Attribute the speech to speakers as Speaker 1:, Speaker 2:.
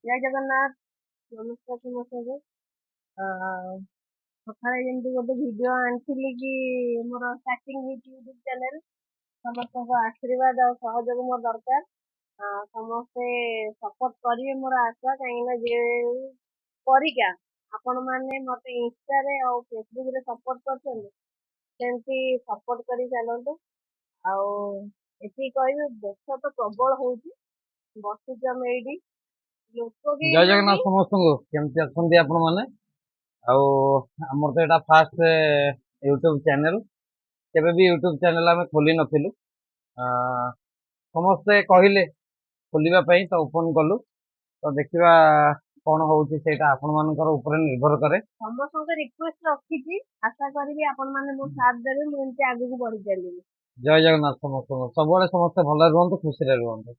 Speaker 1: जय जगन्नाथ। नमस्कार समस्त। सकाଳେ ଯେମିତି ଗୋଟେ ଭିडिଓ ଆଣିଥିଲି କି ମୋର ଷ୍ଟାର୍ଟିଂ ହେଇଛି ୟୁଟ୍ୟୁବ ଚ୍ୟାନେଲ। ସମସ୍ତଙ୍କ ଆଶୀର୍ବାଦ ଆଉ ସହଯୋଗ ମୋର ଦରକାର। ସମସ୍ତେ ସପୋର୍ଟ କରିବେ ମୋର ଆଶା, କାହିଁକିନା ଯେ ପରିକା ଆପଣମାନେ ମୋତେ ଇନଷ୍ଟାରେ ଆଉ ଫେସବୁକରେ ସପୋର୍ଟ କରୁଛନ୍ତି, ସେମିତି ସପୋର୍ଟ କରି ଚାଲନ୍ତୁ। ଆଉ ଏତିକି କହିବି, ବର୍ଷା ତ ପ୍ରବଳ ହଉଛି, ବସିଛୁ ଆମେ ଏଇଠି, ଲୋକ କେହି
Speaker 2: ଜୟ
Speaker 1: ନାହାନ୍ତି।
Speaker 2: ଜଗନ୍ନାଥ ସମସ୍ତଙ୍କୁ। କେମିତି ଅଛନ୍ତି ଆପଣ ମାନେ? ଆଉ ଆମର ତ ଏଇଟା ଫାଷ୍ଟ ୟୁଟ୍ୟୁବ ଚ୍ୟାନେଲ। କେବେ ବି ୟୁଟ୍ୟୁବ ଚ୍ୟାନେଲ ଆମେ ଖୋଲି ନଥିଲୁ। ସମସ୍ତେ କହିଲେ ଖୋଲିବା ପାଇଁ ତ ଓପନ କଲୁ। ତ ଦେଖିବା କଣ ହଉଛି, ସେଇଟା ଆପଣ ମାନଙ୍କର ଉପରେ ନିର୍ଭର କରେ।
Speaker 1: ସମସ୍ତଙ୍କ ରିକ୍ୱେଷ୍ଟ ରଖିଛି, ଆଶା କରିବି ଆପଣମାନେ ମୋ ସାଥ ଦେବେ, ମୁଁ ଏମିତି ଆଗକୁ ବଢି ଚାଲିବି।
Speaker 2: ଜୟ ଜଗନ୍ନାଥ ସମସ୍ତଙ୍କୁ। ସବୁବେଳେ ସମସ୍ତେ ଭଲରେ ରୁହନ୍ତୁ, ଖୁସିରେ ରୁହନ୍ତୁ।